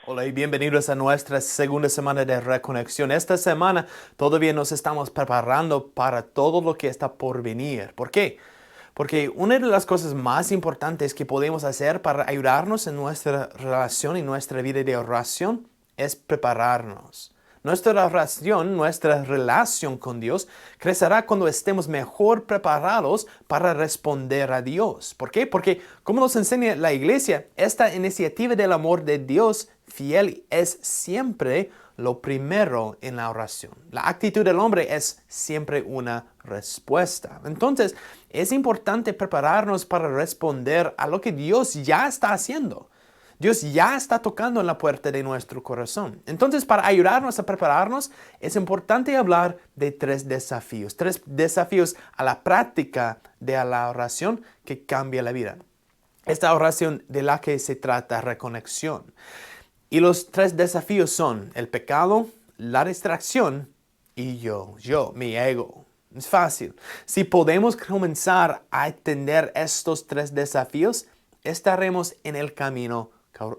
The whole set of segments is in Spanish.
Hola y bienvenidos a nuestra segunda semana de Reconexión. Esta semana todavía nos estamos preparando para todo lo que está por venir. ¿Por qué? Porque una de las cosas más importantes que podemos hacer para ayudarnos en nuestra relación y nuestra vida de oración es prepararnos. Nuestra oración, nuestra relación con Dios crecerá cuando estemos mejor preparados para responder a Dios. ¿Por qué? Porque, como nos enseña la Iglesia, esta iniciativa del amor de Dios fiel es siempre lo primero en la oración. La actitud del hombre es siempre una respuesta. Entonces, es importante prepararnos para responder a lo que Dios ya está haciendo. Dios ya está tocando en la puerta de nuestro corazón. Entonces, para ayudarnos a prepararnos, es importante hablar de tres desafíos a la práctica de la oración que cambia la vida. Esta oración de la que se trata reconexión. Y los tres desafíos son el pecado, la distracción y mi ego. Es fácil. Si podemos comenzar a entender estos tres desafíos, estaremos en el camino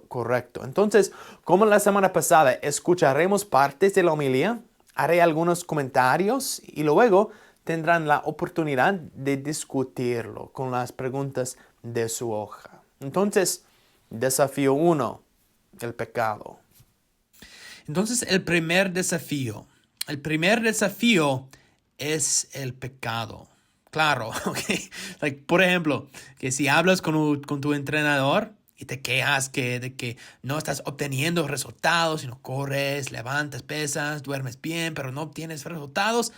correcto. Entonces, como la semana pasada, escucharemos partes de la homilía, haré algunos comentarios y luego tendrán la oportunidad de discutirlo con las preguntas de su hoja. Entonces, desafío 1, el pecado. Entonces, el primer desafío es el pecado. Claro, ok. Por ejemplo, que si hablas con tu entrenador y te quejas de que no estás obteniendo resultados, sino corres, levantas pesas, duermes bien, pero no obtienes resultados,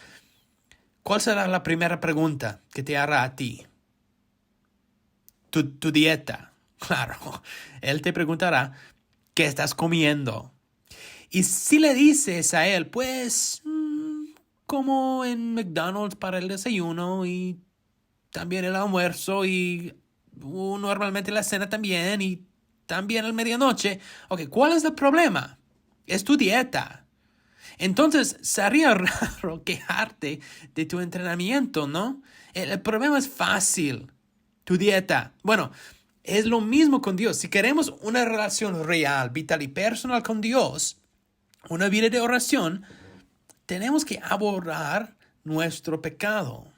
¿cuál será la primera pregunta que te hará a ti? Tu dieta. Claro, él te preguntará, ¿qué estás comiendo? Y si le dices a él, pues, como en McDonald's para el desayuno y también el almuerzo y normalmente la cena también y también el medianoche. Ok, ¿cuál es el problema? Es tu dieta. Entonces, sería raro quejarte de tu entrenamiento, ¿no? El problema es fácil. Tu dieta. Bueno, es lo mismo con Dios. Si queremos una relación real, vital y personal con Dios, una vida de oración, tenemos que abordar nuestro pecado.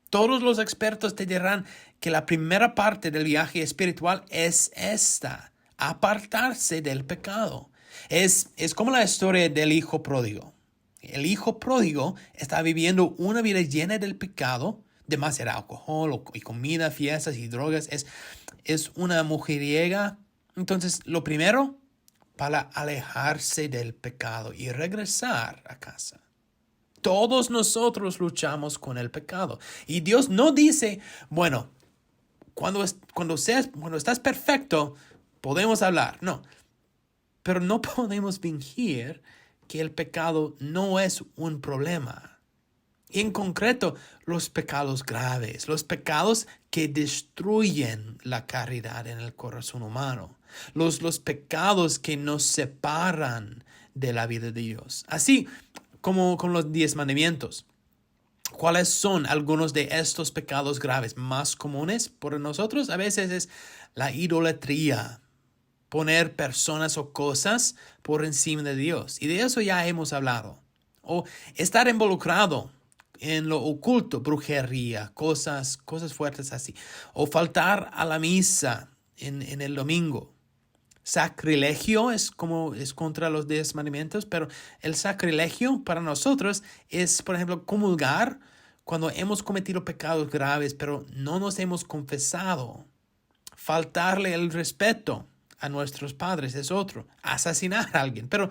Todos los expertos te dirán que la primera parte del viaje espiritual es esta: apartarse del pecado. Es como la historia del hijo pródigo. El hijo pródigo está viviendo una vida llena del pecado, demasiado alcohol y comida, fiestas y drogas. Es una mujeriega. Entonces, lo primero, para alejarse del pecado y regresar a casa. Todos nosotros luchamos con el pecado. Y Dios no dice, bueno, cuando estás perfecto, podemos hablar. No, pero no podemos fingir que el pecado no es un problema. Y en concreto, los pecados graves, los pecados que destruyen la caridad en el corazón humano, los pecados que nos separan de la vida de Dios. Así como con los 10 mandamientos. ¿Cuáles son algunos de estos pecados graves más comunes por nosotros? A veces es la idolatría, poner personas o cosas por encima de Dios. Y de eso ya hemos hablado. O estar involucrado en lo oculto, brujería, cosas fuertes así. O faltar a la misa en el domingo. Sacrilegio es contra los 10 mandamientos, pero el sacrilegio para nosotros es, por ejemplo, comulgar cuando hemos cometido pecados graves, pero no nos hemos confesado. Faltarle el respeto a nuestros padres es otro. Asesinar a alguien, pero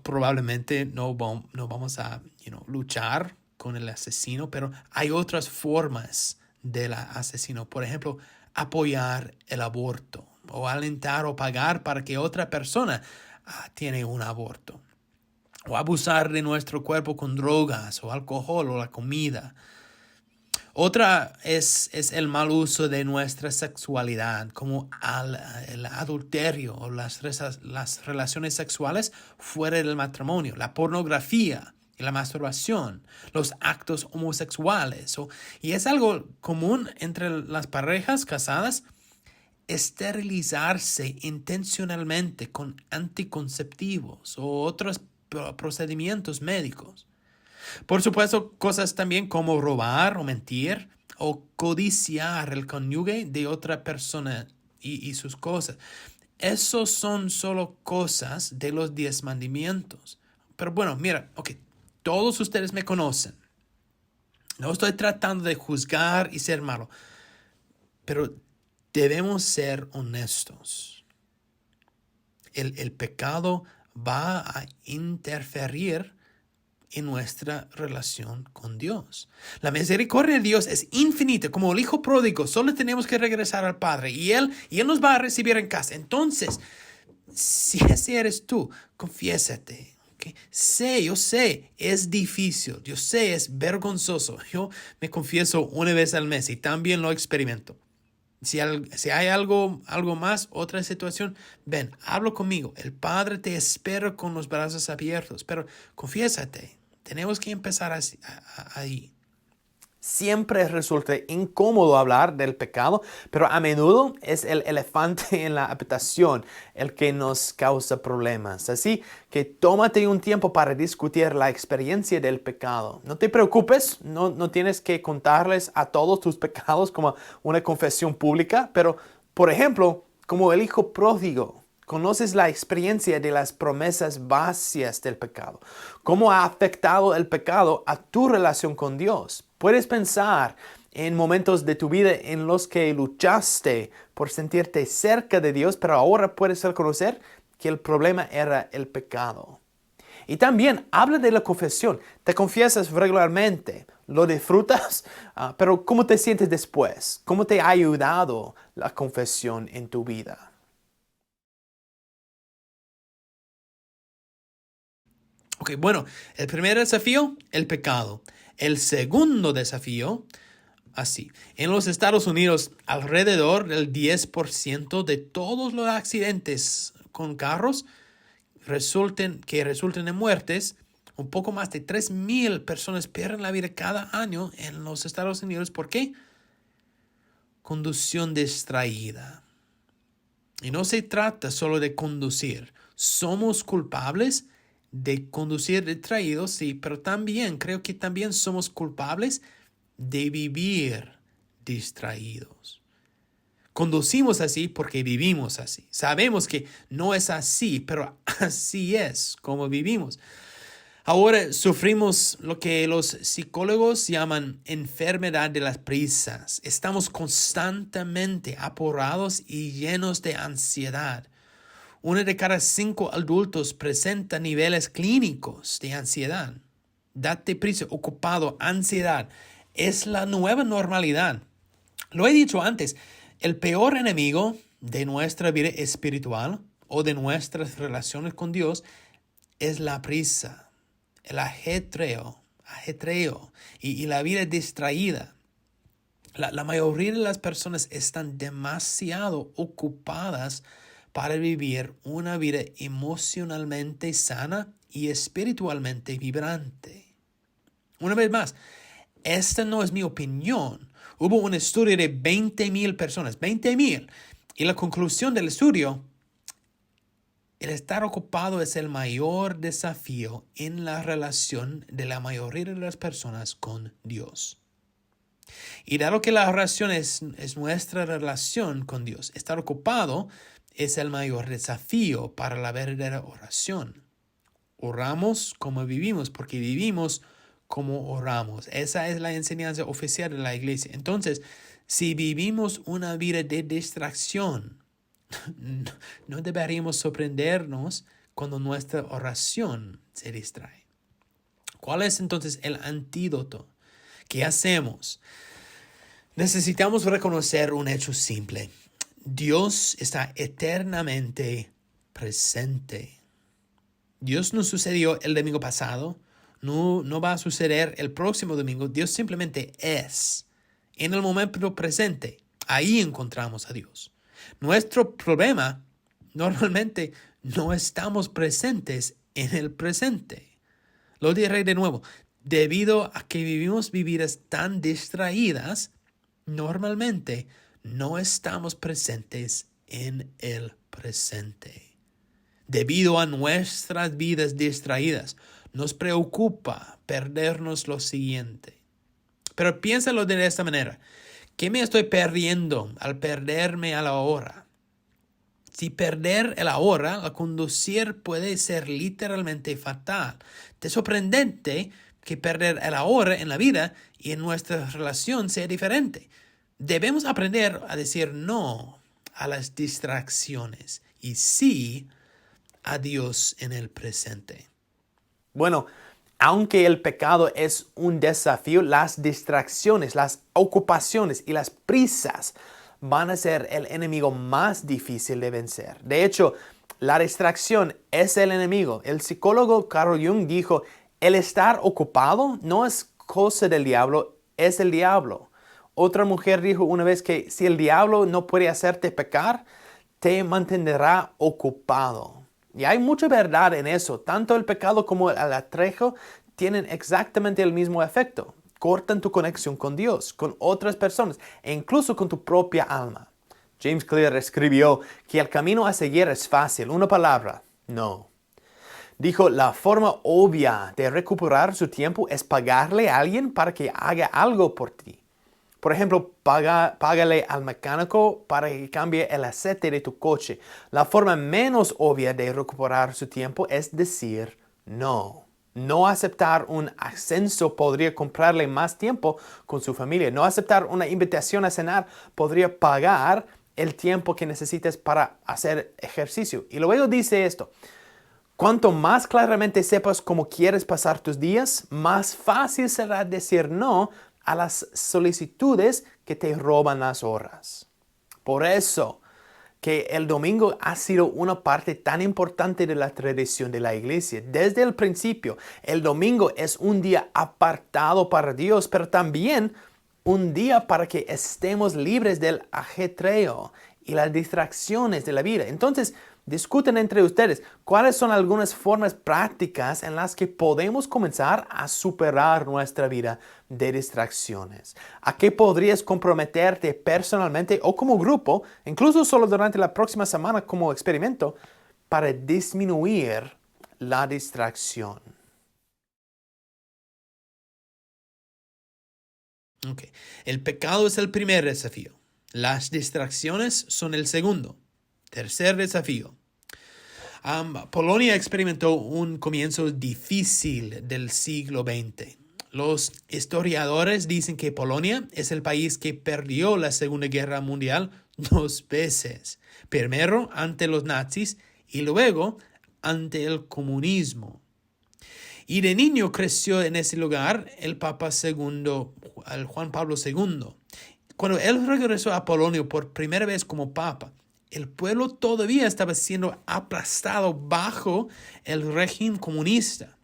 probablemente no vamos a luchar con el asesino, pero hay otras formas del asesino. Por ejemplo, apoyar el aborto o alentar o pagar para que otra persona tiene un aborto. O abusar de nuestro cuerpo con drogas o alcohol o la comida. Otra es el mal uso de nuestra sexualidad, como el adulterio o las relaciones sexuales fuera del matrimonio, la pornografía y la masturbación, los actos homosexuales. Y es algo común entre las parejas casadas. esterilizarse intencionalmente con anticonceptivos o otros procedimientos médicos. Por supuesto, cosas también como robar o mentir o codiciar el cónyuge de otra persona y sus cosas. Esos son solo cosas de los 10 mandamientos. Pero bueno, mira, todos ustedes me conocen. No estoy tratando de juzgar y ser malo, pero debemos ser honestos. El pecado va a interferir en nuestra relación con Dios. La misericordia de Dios es infinita. Como el hijo pródigo, solo tenemos que regresar al Padre y Él nos va a recibir en casa. Entonces, si ese eres tú, confiésate. ¿Okay? Yo sé, es difícil. Yo sé, es vergonzoso. Yo me confieso una vez al mes y también lo experimento. Si hay algo más, otra situación, ven, habla conmigo. El Padre te espera con los brazos abiertos, pero confiésate. Tenemos que empezar ahí. Siempre resulta incómodo hablar del pecado, pero a menudo es el elefante en la habitación el que nos causa problemas. Así que tómate un tiempo para discutir la experiencia del pecado. No te preocupes, no tienes que contarles a todos tus pecados como una confesión pública, pero, por ejemplo, como el hijo pródigo. Conoces la experiencia de las promesas vacías del pecado. ¿Cómo ha afectado el pecado a tu relación con Dios? Puedes pensar en momentos de tu vida en los que luchaste por sentirte cerca de Dios, pero ahora puedes reconocer que el problema era el pecado. Y también habla de la confesión. Te confiesas regularmente, lo disfrutas, pero ¿cómo te sientes después? ¿Cómo te ha ayudado la confesión en tu vida? Bueno, el primer desafío, el pecado. El segundo desafío, así. En los Estados Unidos, alrededor del 10% de todos los accidentes con carros que resulten en muertes. Un poco más de 3,000 personas pierden la vida cada año en los Estados Unidos. ¿Por qué? Conducción distraída. Y no se trata solo de conducir. Somos culpables de conducir distraídos, sí, pero también creo que también somos culpables de vivir distraídos. Conducimos así porque vivimos así. Sabemos que no es así, pero así es como vivimos. Ahora sufrimos lo que los psicólogos llaman enfermedad de las prisas. Estamos constantemente apurados y llenos de ansiedad. 1 de cada 5 adultos presenta niveles clínicos de ansiedad. Date prisa, ocupado, ansiedad. Es la nueva normalidad. Lo he dicho antes, el peor enemigo de nuestra vida espiritual o de nuestras relaciones con Dios es la prisa, el ajetreo y la vida distraída. La mayoría de las personas están demasiado ocupadas para vivir una vida emocionalmente sana y espiritualmente vibrante. Una vez más, esta no es mi opinión. Hubo un estudio de 20,000 personas, 20,000, y la conclusión del estudio: el estar ocupado es el mayor desafío en la relación de la mayoría de las personas con Dios. Y dado que la oración es nuestra relación con Dios, estar ocupado es el mayor desafío para la verdadera oración. Oramos como vivimos, porque vivimos como oramos. Esa es la enseñanza oficial de la iglesia. Entonces, si vivimos una vida de distracción, no deberíamos sorprendernos cuando nuestra oración se distrae. ¿Cuál es entonces el antídoto? ¿Qué hacemos? Necesitamos reconocer un hecho simple. Dios está eternamente presente. Dios no sucedió el domingo pasado, no va a suceder el próximo domingo. Dios simplemente es. En el momento presente, ahí encontramos a Dios. Nuestro problema, normalmente no estamos presentes en el presente. Lo diré de nuevo. Debido a que vivimos vidas tan distraídas, normalmente no estamos presentes en el presente. Debido a nuestras vidas distraídas, nos preocupa perdernos lo siguiente. Pero piénsalo de esta manera. ¿Qué me estoy perdiendo al perderme a la hora? Si perder el ahora, al conducir puede ser literalmente fatal. Es sorprendente que perder el ahora en la vida y en nuestra relación sea diferente. Debemos aprender a decir no a las distracciones y sí a Dios en el presente. Bueno, aunque el pecado es un desafío, las distracciones, las ocupaciones y las prisas van a ser el enemigo más difícil de vencer. De hecho, la distracción es el enemigo. El psicólogo Carl Jung dijo, el estar ocupado no es cosa del diablo, es el diablo. Otra mujer dijo una vez que si el diablo no puede hacerte pecar, te mantendrá ocupado. Y hay mucha verdad en eso. Tanto el pecado como el atrejo tienen exactamente el mismo efecto. Cortan tu conexión con Dios, con otras personas e incluso con tu propia alma. James Clear escribió que el camino a seguir es fácil. Una palabra, no. Dijo, la forma obvia de recuperar su tiempo es pagarle a alguien para que haga algo por ti. Por ejemplo, págale al mecánico para que cambie el aceite de tu coche. La forma menos obvia de recuperar su tiempo es decir no. No aceptar un ascenso podría comprarle más tiempo con su familia. No aceptar una invitación a cenar podría pagar el tiempo que necesites para hacer ejercicio. Y luego dice esto. Cuanto más claramente sepas cómo quieres pasar tus días, más fácil será decir no a las solicitudes que te roban las horas. Por eso que el domingo ha sido una parte tan importante de la tradición de la iglesia. Desde el principio, el domingo es un día apartado para Dios, pero también un día para que estemos libres del ajetreo y las distracciones de la vida. Entonces, discuten entre ustedes cuáles son algunas formas prácticas en las que podemos comenzar a superar nuestra vida de distracciones. ¿A qué podrías comprometerte personalmente o como grupo, incluso solo durante la próxima semana como experimento, para disminuir la distracción? Okay. El pecado es el primer desafío. Las distracciones son el segundo. Tercer desafío. Polonia experimentó un comienzo difícil del siglo XX. Los historiadores dicen que Polonia es el país que perdió la Segunda Guerra Mundial 2 veces. Primero ante los nazis y luego ante el comunismo. Y de niño creció en ese lugar el Papa II, el Juan Pablo II. Cuando él regresó a Polonia por primera vez como Papa, el pueblo todavía estaba siendo aplastado bajo el régimen comunista.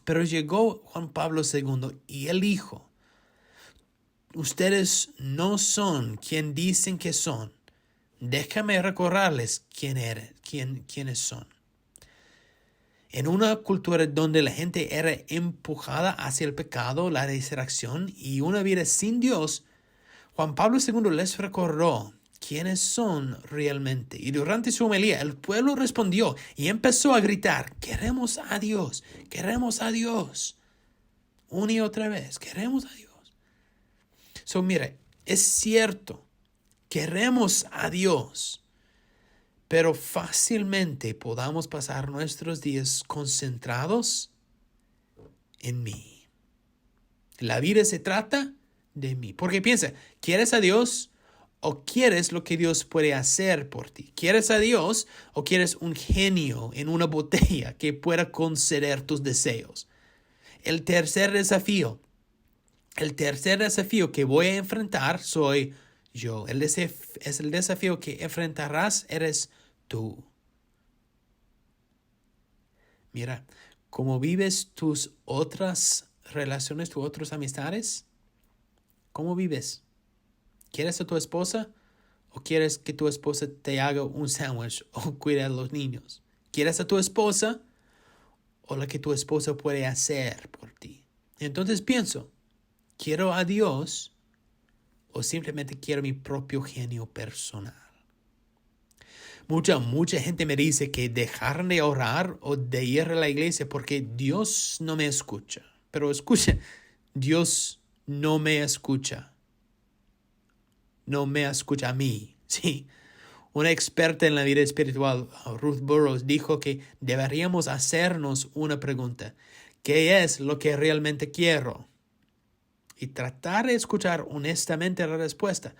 Pero llegó Juan Pablo II y él dijo, ustedes no son quien dicen que son. Déjame recordarles quiénes son. En una cultura donde la gente era empujada hacia el pecado, la distracción y una vida sin Dios, Juan Pablo II les recordó quiénes son realmente. Y durante su homilía, el pueblo respondió y empezó a gritar, queremos a Dios, queremos a Dios. Una y otra vez, queremos a Dios. Mire, es cierto, queremos a Dios, pero fácilmente podamos pasar nuestros días concentrados en mí. La vida se trata de mí. Porque piensa, ¿quieres a Dios o quieres lo que Dios puede hacer por ti? ¿Quieres a Dios o quieres un genio en una botella que pueda conceder tus deseos? El tercer desafío que voy a enfrentar soy yo. Es el desafío que enfrentarás eres tú. Mira, ¿cómo vives tus otras relaciones, tus otras amistades? ¿Cómo vives? ¿Quieres a tu esposa o quieres que tu esposa te haga un sándwich o cuide a los niños? ¿Quieres a tu esposa o lo que tu esposa puede hacer por ti? Entonces pienso, ¿quiero a Dios o simplemente quiero mi propio genio personal. Mucha gente me dice que dejar de orar o de ir a la iglesia porque Dios no me escucha. Pero escucha, Dios no me escucha. No me escucha a mí. Sí. Una experta en la vida espiritual, Ruth Burroughs, dijo que deberíamos hacernos una pregunta. ¿Qué es lo que realmente quiero? Y tratar de escuchar honestamente la respuesta.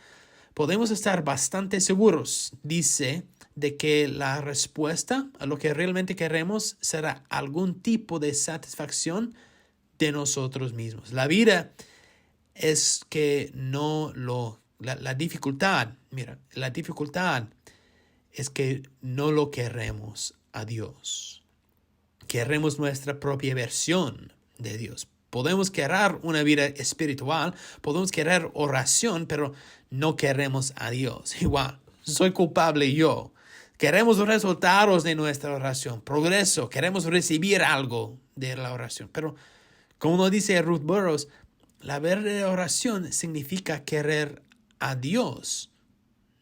Podemos estar bastante seguros, dice, de que la respuesta a lo que realmente queremos será algún tipo de satisfacción de nosotros mismos. La vida es que la dificultad es que no lo queremos a Dios. Queremos nuestra propia versión de Dios. Podemos querer una vida espiritual, podemos querer oración, pero no queremos a Dios. Igual, soy culpable yo. Queremos resultados de nuestra oración, progreso, queremos recibir algo de la oración. Pero, como dice Ruth Burroughs, la verdadera oración significa querer a Dios,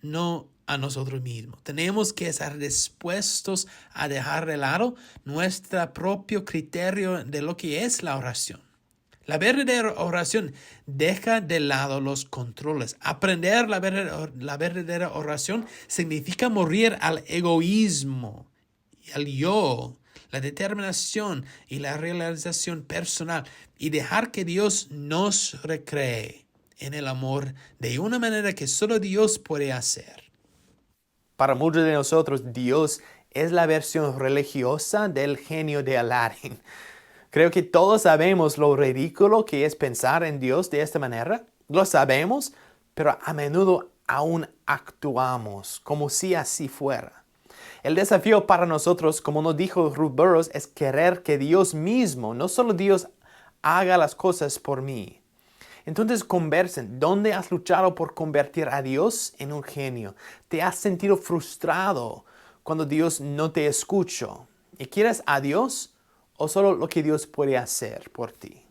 no a nosotros mismos. Tenemos que estar dispuestos a dejar de lado nuestro propio criterio de lo que es la oración. La verdadera oración deja de lado los controles. Aprender la verdadera oración significa morir al egoísmo y al yo, la determinación y la realización personal y dejar que Dios nos recree en el amor de una manera que solo Dios puede hacer. Para muchos de nosotros, Dios es la versión religiosa del genio de Aladdin. Creo que todos sabemos lo ridículo que es pensar en Dios de esta manera. Lo sabemos, pero a menudo aún actuamos como si así fuera. El desafío para nosotros, como nos dijo Ruth Burroughs, es querer que Dios mismo, no solo Dios, haga las cosas por mí. Entonces conversen. ¿Dónde has luchado por convertir a Dios en un genio? ¿Te has sentido frustrado cuando Dios no te escuchó? ¿Y quieres a Dios o solo lo que Dios puede hacer por ti?